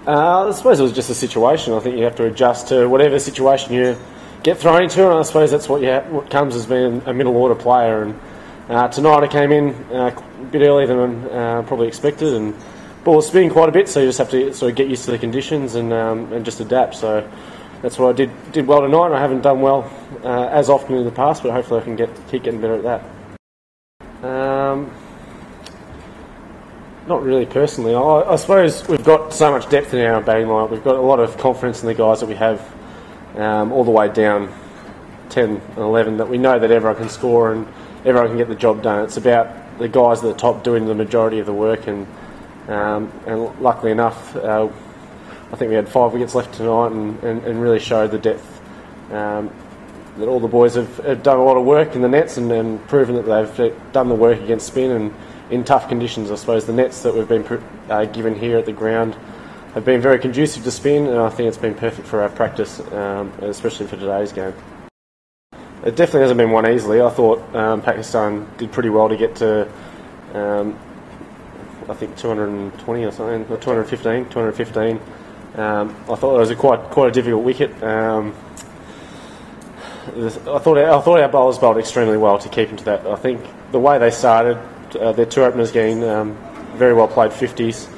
I suppose it was just a situation. I think you have to adjust to whatever situation you get thrown into, and I suppose that's what comes as being a middle order player. And tonight I came in a bit earlier than probably expected, and ball was spinning quite a bit, so you just have to sort of get used to the conditions and just adapt. So that's what I did well tonight. I haven't done well as often in the past, but hopefully I can keep getting better at that. Not really personally. I suppose we've got so much depth in our batting line. We've got a lot of confidence in the guys that we have all the way down 10 and 11, that we know that everyone can score and everyone can get the job done. It's about the guys at the top doing the majority of the work, and luckily enough, I think we had 5 wickets left tonight and really showed the depth that all the boys have done a lot of work in the nets and proven that they've done the work against spin and in tough conditions. I suppose the nets that we've been given here at the ground have been very conducive to spin, and I think it's been perfect for our practice, especially for today's game. It definitely hasn't been won easily. I thought Pakistan did pretty well to get to, I think 220 or something, or 215. I thought it was quite a difficult wicket. I thought our bowlers bowled extremely well to keep into that. I think the way they started, their 2 openers getting very well played 50s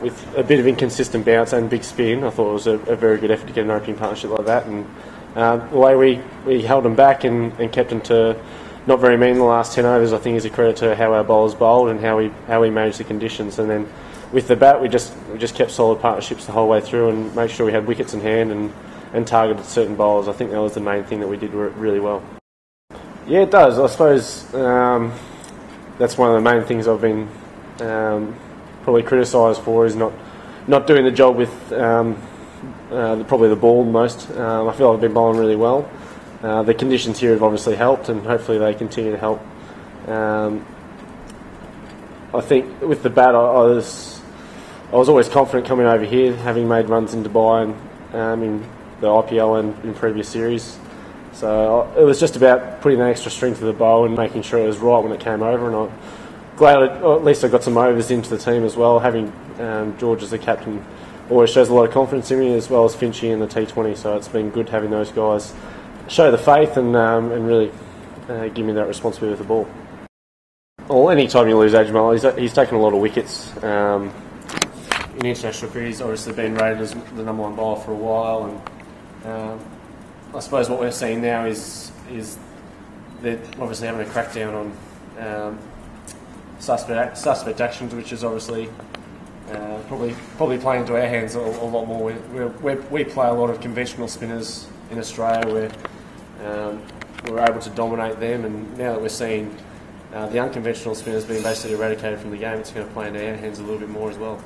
with a bit of inconsistent bounce and big spin. I thought it was a very good effort to get an opening partnership like that, and the way we held them back and kept them to not very mean in the last 10 overs, I think is a credit to how our bowlers bowled and how we managed the conditions. And then with the bat, we just kept solid partnerships the whole way through and made sure we had wickets in hand and targeted certain bowlers. I think that was the main thing that we did really well. Yeah, it does. I suppose that's one of the main things I've been probably criticised for, is not doing the job with probably the ball most. I feel I've been bowling really well. The conditions here have obviously helped, and hopefully they continue to help. I think with the bat, I was always confident coming over here, having made runs in Dubai and in the IPL and in previous series. So it was just about putting that extra strength to the bow and making sure it was right when it came over. And I'm glad at least I got some overs into the team as well. Having George as the captain always shows a lot of confidence in me, as well as Finchy in the T20. So it's been good having those guys show the faith and really give me that responsibility with the ball. Well, any time you lose AJMAL, he's taken a lot of wickets. In international cricket, he's obviously been rated as the number 1 bowler for a while, and I suppose what we're seeing now is they're obviously having a crackdown on suspect actions, which is obviously probably playing into our hands a lot more. We play a lot of conventional spinners in Australia where we're able to dominate them, and now that we're seeing the unconventional spinners being basically eradicated from the game, it's going to play into our hands a little bit more as well.